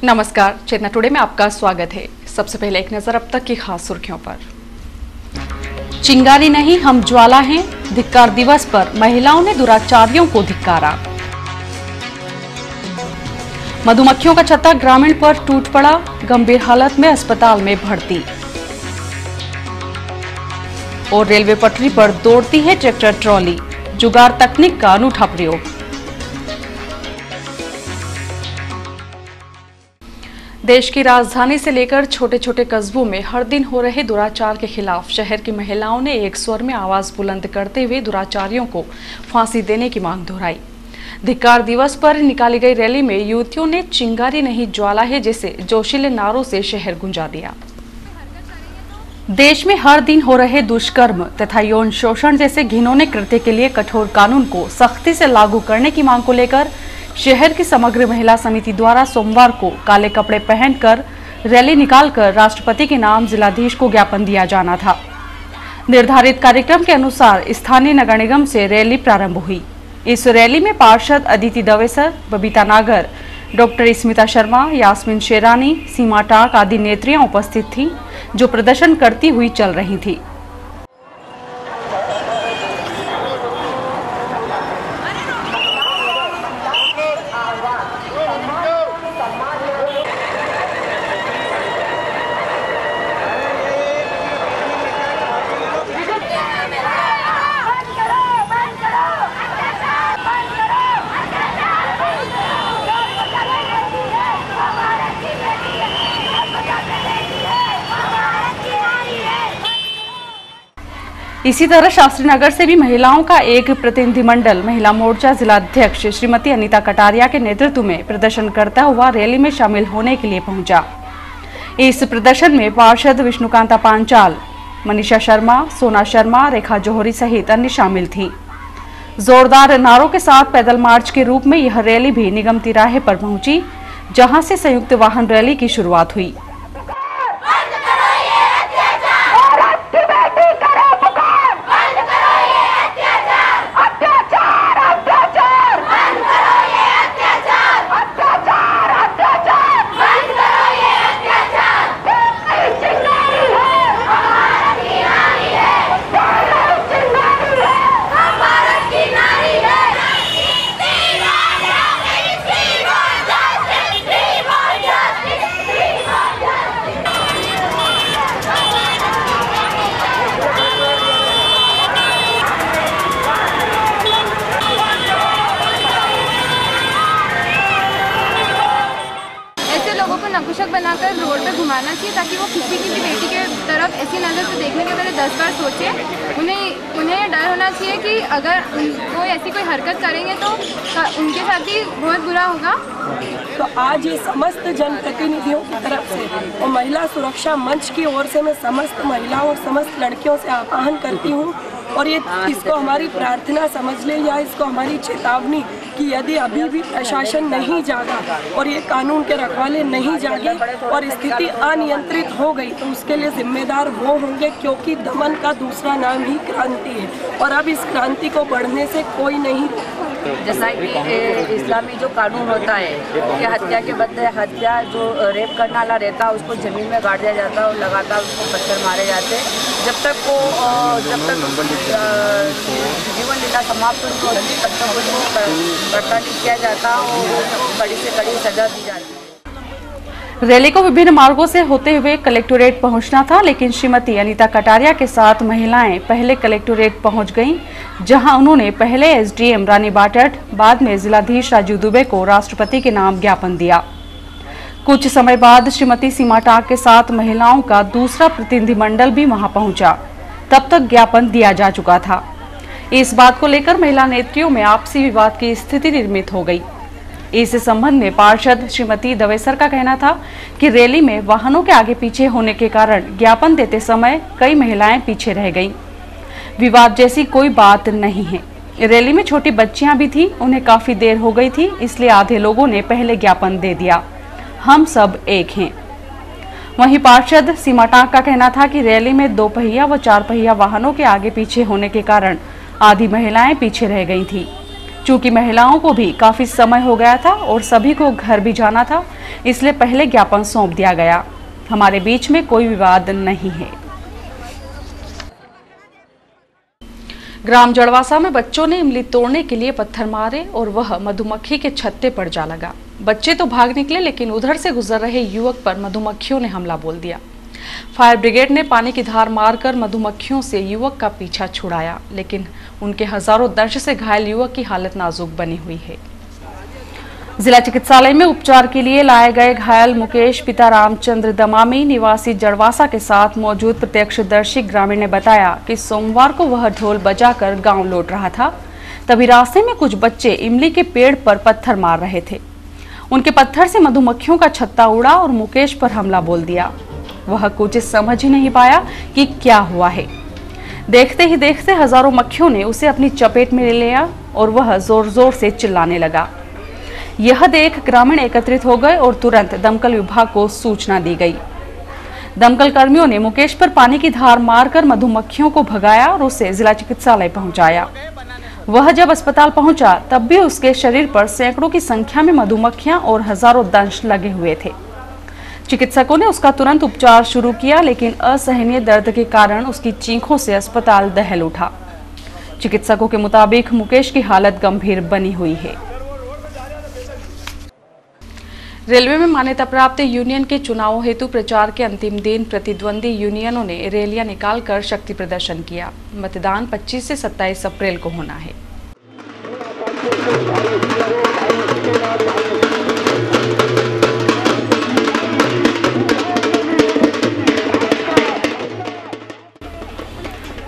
नमस्कार, चेतना टुडे में आपका स्वागत है। सबसे पहले एक नजर अब तक की खास सुर्खियों पर। चिंगारी नहीं हम ज्वाला हैं, धिक्कार दिवस पर महिलाओं ने दुराचारियों को धिक्कारा। मधुमक्खियों का छत्ता ग्रामीण पर टूट पड़ा, गंभीर हालत में अस्पताल में भर्ती। और रेलवे पटरी पर दौड़ती है ट्रैक्टर ट्रॉली, जुगाड़ तकनीक का अनूठा प्रयोग। देश की राजधानी से लेकर छोटे छोटे कस्बों में हर दिन हो रहे दुराचार के खिलाफ शहर की महिलाओं ने एक स्वर में आवाज बुलंद करते हुए दुराचारियों को फांसी देने की मांग दोहराई। धिक्कार दिवस पर निकाली गई रैली में युवतियों ने चिंगारी नहीं ज्वाला है जैसे जोशीले नारों से शहर गुंजा दिया। देश में हर दिन हो रहे दुष्कर्म तथा यौन शोषण जैसे घिनौने कृत्य के लिए कठोर कानून को सख्ती से लागू करने की मांग को लेकर शहर की समग्र महिला समिति द्वारा सोमवार को काले कपड़े पहनकर रैली निकालकर राष्ट्रपति के नाम जिलाधीश को ज्ञापन दिया जाना था। निर्धारित कार्यक्रम के अनुसार स्थानीय नगर निगम से रैली प्रारंभ हुई। इस रैली में पार्षद अदिति दवेसर, बबीता नागर, डॉक्टर स्मिता शर्मा, यास्मीन शेरानी, सीमा टाक आदि नेत्रियां उपस्थित थीं, जो प्रदर्शन करती हुई चल रही थी। इसी तरह शास्त्री नगर से भी महिलाओं का एक प्रतिनिधिमंडल महिला मोर्चा जिला अध्यक्ष श्रीमती अनीता कटारिया के नेतृत्व में प्रदर्शन करता हुआ रैली में शामिल होने के लिए पहुंचा। इस प्रदर्शन में पार्षद विष्णुकांता पांचाल, मनीषा शर्मा, सोना शर्मा, रेखा जौहरी सहित अन्य शामिल थी। जोरदार नारों के साथ पैदल मार्च के रूप में यह रैली भी निगम तिराहे पर पहुंची, जहां से संयुक्त वाहन रैली की शुरुआत हुई। नपुंसक बनाकर रोड पे घुमाना चाहिए ताकि वो किसी की भी बेटी के तरफ ऐसी नज़र से देखने के पहले 10 बार सोचे। उन्हें डर होना चाहिए कि अगर वो ऐसी कोई हरकत करेंगे तो उनके साथ ही बहुत बुरा होगा। तो आज ये समस्त जनप्रतिनिधियों की तरफ से और महिला सुरक्षा मंच की ओर से मैं समस्त महिलाओं और समस्त लड़कियों से आह्वान करती हूँ और ये इसको हमारी प्रार्थना समझ ले या इसको हमारी चेतावनी कि यदि अभी भी प्रशासन नहीं जागा और ये कानून के रखवाले नहीं जागे और स्थिति अनियंत्रित हो गई तो उसके लिए जिम्मेदार वो होंगे, क्योंकि दमन का दूसरा नाम ही क्रांति है और अब इस क्रांति को बढ़ने से कोई नहीं। जैसा कि इस्लामी जो कानून होता है कि हत्या के बदले हत्या जो रेप करने वाला रहता है उसको ज़मीन में गाड़ दिया जाता है और लगातार उसको पत्थर मारे जाते हैं जब तक जीवन लीला समाप्त नहीं होती तब तक उसको प्रताड़ित किया जाता और कड़ी से कड़ी सजा दी जाती है। रैली को विभिन्न मार्गों से होते हुए कलेक्टोरेट पहुंचना था, लेकिन श्रीमती अनीता कटारिया के साथ महिलाएं पहले कलेक्टोरेट पहुंच गईं, जहां उन्होंने पहले एसडीएम रानी बाटट, बाद में जिलाधीश राजीव दुबे को राष्ट्रपति के नाम ज्ञापन दिया। कुछ समय बाद श्रीमती सीमा टाक के साथ महिलाओं का दूसरा प्रतिनिधिमंडल भी वहां पहुंचा। तब तक ज्ञापन दिया जा चुका था। इस बात को लेकर महिला नेत्रियों में आपसी विवाद की स्थिति निर्मित हो गई। इस संबंध में पार्षद श्रीमती दवेसर का कहना था कि रैली में वाहनों के आगे पीछे होने के कारण ज्ञापन देते समय कई महिलाएं पीछे रह गईं। विवाद जैसी कोई बात नहीं है। रैली में छोटी बच्चियां भी थीं, उन्हें काफी देर हो गई थी, इसलिए आधे लोगों ने पहले ज्ञापन दे दिया। हम सब एक हैं। वहीं पार्षद सीमा टाक का कहना था कि रैली में 2 पहिया व 4 पहिया वाहनों के आगे पीछे होने के कारण आधी महिलाएं पीछे रह गई थी। चूंकि महिलाओं को भी काफी समय हो गया था और सभी को घर भी जाना था, इसलिए पहले ज्ञापन सौंप दिया गया। हमारे बीच में कोई विवाद नहीं है। ग्राम जड़वासा में बच्चों ने इमली तोड़ने के लिए पत्थर मारे और वह मधुमक्खी के छत्ते पर जा लगा। बच्चे तो भाग निकले, लेकिन उधर से गुजर रहे युवक पर मधुमक्खियों ने हमला बोल दिया। फायर ब्रिगेड ने पानी की धार मारकर मधुमक्खियों से युवक का पीछा छुड़ाया, लेकिन उनके हजारों दर्द से घायल युवक की हालत नाजुक बनी हुई है। जिला चिकित्सालय में उपचार के लिए लाए गए घायल मुकेश पिता रामचंद्र दमामी निवासी जड़वासा के साथ मौजूद प्रत्यक्षदर्शी ग्रामीण ने बताया कि सोमवार को वह ढोल बजाकर गांव लौट रहा था। तभी रास्ते में कुछ बच्चे इमली के पेड़ पर पत्थर मार रहे थे। उनके पत्थर से मधुमक्खियों का छत्ता उड़ा और मुकेश पर हमला बोल दिया। वह कुछ समझ ही नहीं पाया कि क्या हुआ है। देखते ही देखते हजारों मक्खियों ने उसे अपनी चपेट में ले लिया और वह जोर जोर से चिल्लाने लगा। यह देख ग्रामीण एकत्रित हो गए और तुरंत दमकल विभाग को सूचना दी गई। दमकल कर्मियों ने मुकेश पर पानी की धार मारकर मधुमक्खियों को भगाया और उसे जिला चिकित्सालय पहुंचाया। वह जब अस्पताल पहुंचा तब भी उसके शरीर पर सैकड़ों की संख्या में मधुमक्खियां और हजारों दंश लगे हुए थे। चिकित्सकों ने उसका तुरंत उपचार शुरू किया, लेकिन असहनीय दर्द के कारण उसकी चीखों से अस्पताल दहल उठा। चिकित्सकों के मुताबिक मुकेश की हालत गंभीर बनी हुई है। रेलवे में मान्यता प्राप्त यूनियन के चुनावों हेतु प्रचार के अंतिम दिन प्रतिद्वंदी यूनियनों ने रैलियां निकालकर शक्ति प्रदर्शन किया। मतदान 25 से 27 अप्रैल को होना है।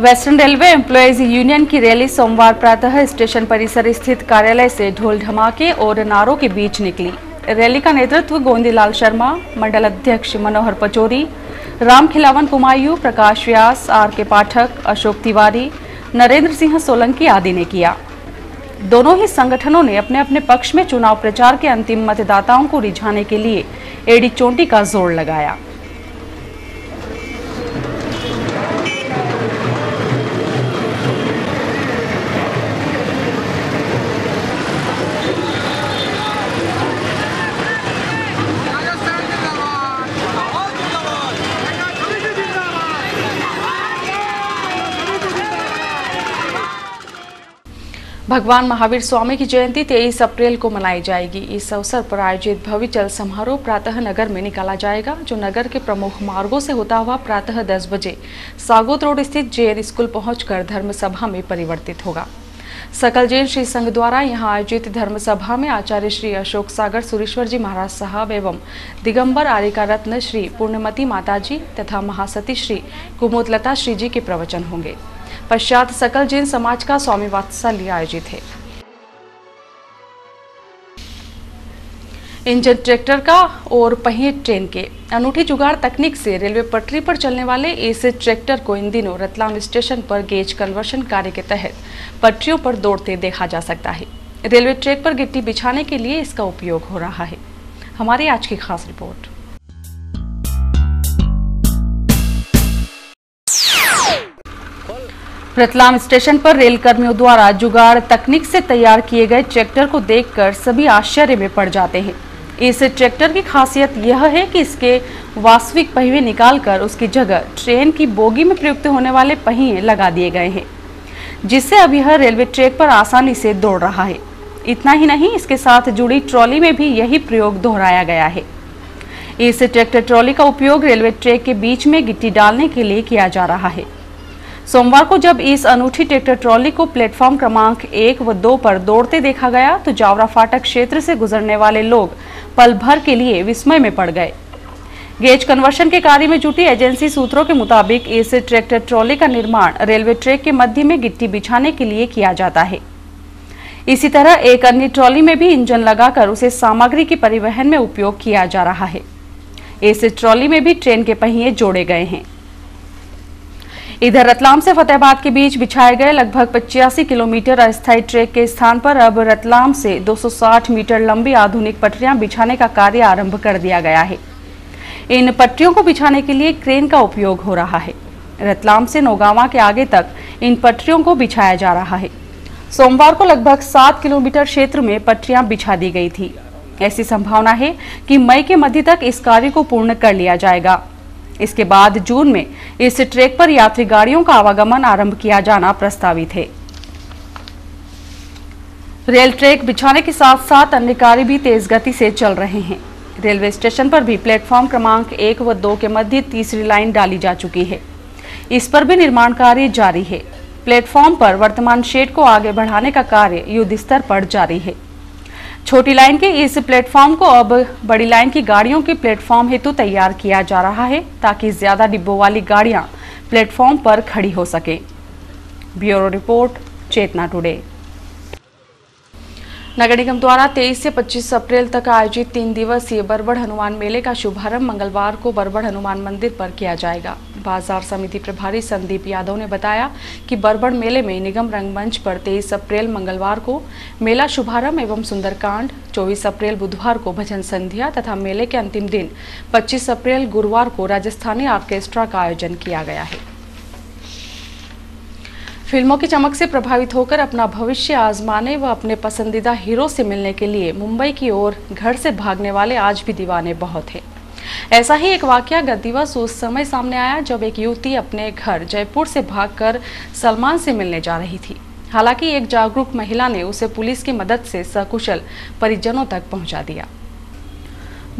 वेस्टर्न रेलवे एम्प्लॉयज यूनियन की रैली सोमवार प्रातः स्टेशन परिसर स्थित कार्यालय से ढोल धमाके और नारों के बीच निकली। रैली का नेतृत्व गोविंदलाल शर्मा, मंडल अध्यक्ष मनोहर पचौरी, राम खिलावन कुमायूं, प्रकाश व्यास, आर के पाठक, अशोक तिवारी, नरेंद्र सिंह सोलंकी आदि ने किया। दोनों ही संगठनों ने अपने अपने पक्ष में चुनाव प्रचार के अंतिम मतदाताओं को रिझाने के लिए एड़ी चोटी का जोर लगाया। भगवान महावीर स्वामी की जयंती 23 अप्रैल को मनाई जाएगी। इस अवसर पर आयोजित भव्य चल समारोह प्रातः नगर में निकाला जाएगा, जो नगर के प्रमुख मार्गों से होता हुआ प्रातः 10 बजे सागोत रोड स्थित जैन स्कूल पहुंचकर धर्म सभा में परिवर्तित होगा। सकल जैन श्री संघ द्वारा यहां आयोजित धर्म सभा में आचार्य श्री अशोक सागर सुरेश्वर जी महाराज साहब एवं दिगंबर आर्यका रत्न श्री पूर्णमती माताजी तथा महासती श्री कुमुदलता श्री जी के प्रवचन होंगे। पश्चात सकल जैन समाज का स्वामी वात्सल्य आयोजित है। इंजन ट्रैक्टर का और पहिए ट्रेन के अनूठी जुगाड़ तकनीक से रेलवे पटरी पर चलने वाले इस ट्रैक्टर को इन दिनों रतलाम स्टेशन पर गेज कन्वर्शन कार्य के तहत पटरियों पर दौड़ते देखा जा सकता है। रेलवे ट्रैक पर गिट्टी बिछाने के लिए इसका उपयोग हो रहा है। हमारी आज की खास रिपोर्ट। रतलाम स्टेशन पर रेल कर्मियों द्वारा जुगाड़ तकनीक से तैयार किए गए ट्रैक्टर को देखकर सभी आश्चर्य में पड़ जाते हैं। इस ट्रैक्टर की खासियत यह है कि इसके वास्तविक पहिए निकालकर उसकी जगह ट्रेन की बोगी में प्रयुक्त होने वाले पहिए लगा दिए गए हैं, जिससे अब यह रेलवे ट्रैक पर आसानी से दौड़ रहा है। इतना ही नहीं, इसके साथ जुड़ी ट्रॉली में भी यही प्रयोग दोहराया गया है। इस ट्रैक्टर ट्रॉली का उपयोग रेलवे ट्रैक के बीच में गिट्टी डालने के लिए किया जा रहा है। सोमवार को जब इस अनूठी ट्रैक्टर ट्रॉली को प्लेटफॉर्म क्रमांक 1 व 2 पर दौड़ते देखा गया तो जावरा फाटक क्षेत्र से गुजरने वाले लोग पल भर के लिए विस्मय में पड़ गए। गेज कन्वर्शन के कार्य में जुटी एजेंसी सूत्रों के मुताबिक इस ट्रैक्टर ट्रॉली का निर्माण रेलवे ट्रैक के मध्य में गिट्टी बिछाने के लिए किया जाता है। इसी तरह एक अन्य ट्रॉली में भी इंजन लगाकर उसे सामग्री के परिवहन में उपयोग किया जा रहा है। इस ट्रॉली में भी ट्रेन के पहिए जोड़े गए हैं। इधर रतलाम से फतेहाबाद के बीच बिछाए गए लगभग 85 किलोमीटर अस्थायी ट्रैक के स्थान पर अब रतलाम से 260 मीटर लंबी आधुनिक पटरियां बिछाने का कार्य आरंभ कर दिया गया है। इन पटरियों को बिछाने के लिए क्रेन का उपयोग हो रहा है। रतलाम से नौगावा के आगे तक इन पटरियों को बिछाया जा रहा है। सोमवार को लगभग 7 किलोमीटर क्षेत्र में पटरियां बिछा दी गई थी। ऐसी संभावना है कि मई के मध्य तक इस कार्य को पूर्ण कर लिया जाएगा। इसके बाद जून में इस ट्रैक पर यात्री गाड़ियों का आवागमन आरंभ किया जाना प्रस्तावित है। रेल ट्रैक बिछाने के साथ साथ अन्य कार्य भी तेज गति से चल रहे हैं। रेलवे स्टेशन पर भी प्लेटफॉर्म क्रमांक 1 व 2 के मध्य तीसरी लाइन डाली जा चुकी है। इस पर भी निर्माण कार्य जारी है। प्लेटफॉर्म पर वर्तमान शेड को आगे बढ़ाने का कार्य युद्ध स्तर पर जारी है। छोटी लाइन के इस प्लेटफॉर्म को अब बड़ी लाइन की गाड़ियों के प्लेटफॉर्म हेतु तैयार किया जा रहा है ताकि ज्यादा डिब्बों वाली गाड़ियां प्लेटफॉर्म पर खड़ी हो सके। ब्यूरो रिपोर्ट, चेतना टुडे। नगर निगम द्वारा 23 से 25 अप्रैल तक आयोजित 3 दिवसीय बरबड़ हनुमान मेले का शुभारंभ मंगलवार को बरबड़ हनुमान मंदिर पर किया जाएगा। बाजार समिति प्रभारी संदीप यादव ने बताया कि बरबड़ मेले में निगम रंगमंच पर 23 अप्रैल मंगलवार को मेला शुभारंभ एवं सुंदरकांड, 24 अप्रैल बुधवार को भजन संध्या तथा मेले के अंतिम दिन 25 अप्रैल गुरुवार को राजस्थानी ऑर्केस्ट्रा का आयोजन किया गया है। फिल्मों की चमक से प्रभावित होकर अपना भविष्य आजमाने व अपने पसंदीदा हीरो से मिलने के लिए मुंबई की ओर घर से भागने वाले आज भी दीवाने बहुत हैं। ऐसा ही एक वाकया गत दिवस उस समय सामने आया जब एक युवती अपने घर जयपुर से भागकर सलमान से मिलने जा रही थी। हालांकि एक जागरूक महिला ने उसे पुलिस की मदद से सकुशल परिजनों तक पहुंचा दिया।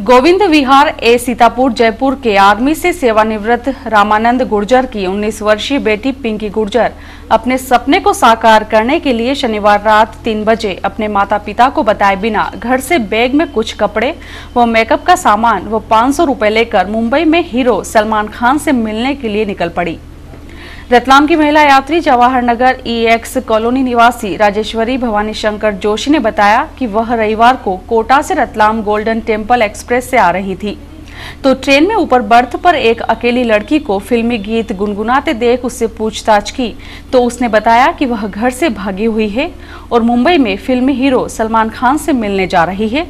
गोविंद विहार ए सीतापुर जयपुर के आर्मी से सेवानिवृत्त रामानंद गुर्जर की 19 वर्षीय बेटी पिंकी गुर्जर अपने सपने को साकार करने के लिए शनिवार रात 3 बजे अपने माता पिता को बताए बिना घर से बैग में कुछ कपड़े व मेकअप का सामान व 500 रुपए लेकर मुंबई में हीरो सलमान खान से मिलने के लिए निकल पड़ी। रतलाम की महिला यात्री जवाहर नगर EX कॉलोनी निवासी राजेश्वरी भवानी शंकर जोशी ने बताया कि वह रविवार को कोटा से रतलाम गोल्डन टेम्पल एक्सप्रेस से आ रही थी तो ट्रेन में ऊपर बर्थ पर एक अकेली लड़की को फिल्मी गीत गुनगुनाते देख उससे पूछताछ की तो उसने बताया कि वह घर से भागी हुई है और मुंबई में फिल्मी हीरो सलमान खान से मिलने जा रही है,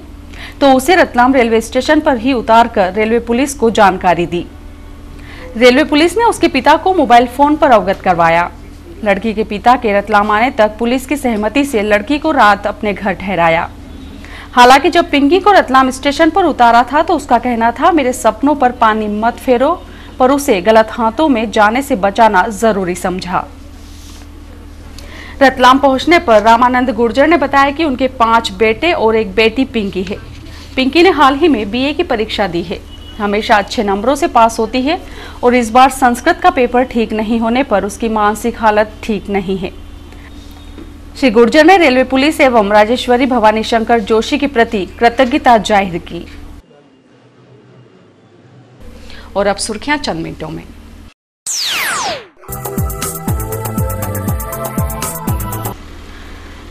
तो उसे रतलाम रेलवे स्टेशन पर ही उतारकर रेलवे पुलिस को जानकारी दी। रेलवे पुलिस ने उसके पिता को मोबाइल फोन पर अवगत करवाया। लड़की के पिता के रतलाम आने तक पुलिस की सहमति से लड़की को रात अपने घर ठहराया। हालांकि जब पिंकी को रतलाम स्टेशन पर उतारा था तो उसका कहना था, मेरे सपनों पर पानी मत फेरो, पर उसे गलत हाथों में जाने से बचाना जरूरी समझा। रतलाम पहुंचने पर रामानंद गुर्जर ने बताया कि उनके 5 बेटे और एक बेटी पिंकी है। पिंकी ने हाल ही में BA की परीक्षा दी है, हमेशा अच्छे नंबरों से पास होती है और इस बार संस्कृत का पेपर ठीक नहीं होने पर उसकी मानसिक हालत ठीक नहीं है। श्री गुर्जर ने रेलवे पुलिस एवं राजेश्वरी भवानी शंकर जोशी के प्रति कृतज्ञता जाहिर की। और अब सुर्खियां चंद मिनटों में।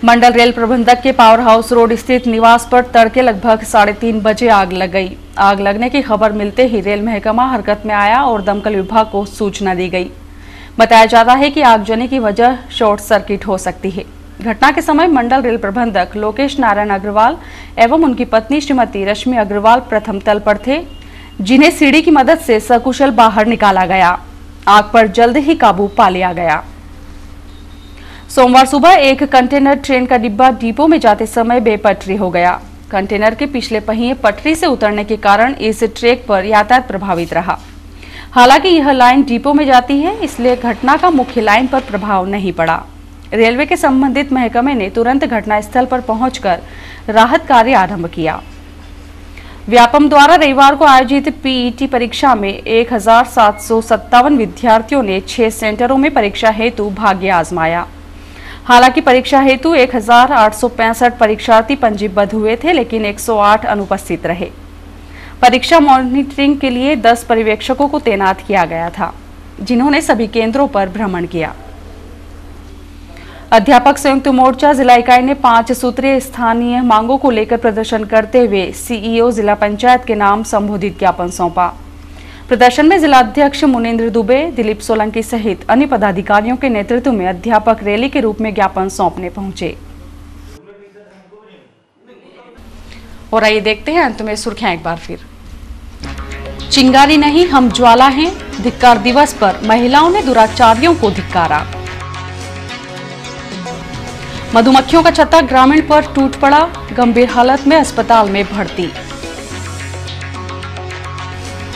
मंडल रेल प्रबंधक के पावर हाउस रोड स्थित निवास पर तड़के लगभग 3:30 बजे आग लग गई। आग लगने की खबर मिलते ही रेल महकमा हरकत में आया और दमकल विभाग को सूचना दी गई। बताया जाता है कि आगजनी की वजह शॉर्ट सर्किट हो सकती है। घटना के समय मंडल रेल प्रबंधक लोकेश नारायण अग्रवाल एवं उनकी पत्नी श्रीमती रश्मि अग्रवाल प्रथम तल पर थे, जिन्हें सीढ़ी की मदद से सकुशल बाहर निकाला गया। आग पर जल्द ही काबू पा लिया गया। सोमवार सुबह एक कंटेनर ट्रेन का डिब्बा डिपो में जाते समय बेपटरी हो गया। कंटेनर के पिछले पहिए पटरी से उतरने के कारण इस ट्रैक पर यातायात प्रभावित रहा। हालांकि यह लाइन डिपो में जाती है, इसलिए घटना का मुख्य लाइन पर प्रभाव नहीं पड़ा। रेलवे के संबंधित महकमे ने तुरंत घटनास्थल पर पहुंचकर राहत कार्य आरंभ किया। व्यापम द्वारा रविवार को आयोजित PET परीक्षा में 1757 विद्यार्थियों ने 6 सेंटरों में परीक्षा हेतु भाग्य आजमाया। हालांकि परीक्षा हेतु 1865 परीक्षार्थी पंजीबद्ध हुए थे, लेकिन 108 अनुपस्थित रहे। परीक्षा मॉनिटरिंग के लिए 10 पर्यवेक्षकों को तैनात किया गया था, जिन्होंने सभी केंद्रों पर भ्रमण किया। अध्यापक संयुक्त मोर्चा जिला इकाई ने 5 सूत्रीय स्थानीय मांगों को लेकर प्रदर्शन करते हुए CEO जिला पंचायत के नाम संबोधित ज्ञापन सौंपा। प्रदर्शन में जिला अध्यक्ष मुनेंद्र दुबे, दिलीप सोलंकी सहित अन्य पदाधिकारियों के नेतृत्व में अध्यापक रैली के रूप में ज्ञापन सौंपने पहुंचे। और आइए देखते हैं अंत में सुर्खियां एक बार फिर। चिंगारी नहीं, हम ज्वाला हैं। धिक्कार दिवस पर महिलाओं ने दुराचारियों को धिक्कारा। मधुमक्खियों का छत्ता ग्रामीण पर टूट पड़ा, गंभीर हालत में अस्पताल में भर्ती।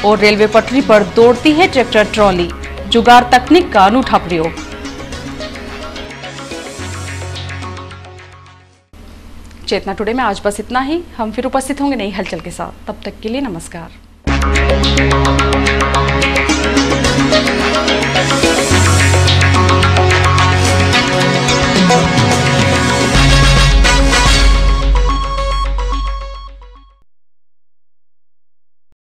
और रेलवे पटरी पर दौड़ती है ट्रैक्टर ट्रॉली, जुगाड़ तकनीक का अनूठा प्रयोग। चेतना टुडे में आज बस इतना ही। हम फिर उपस्थित होंगे नई हलचल के साथ। तब तक के लिए नमस्कार।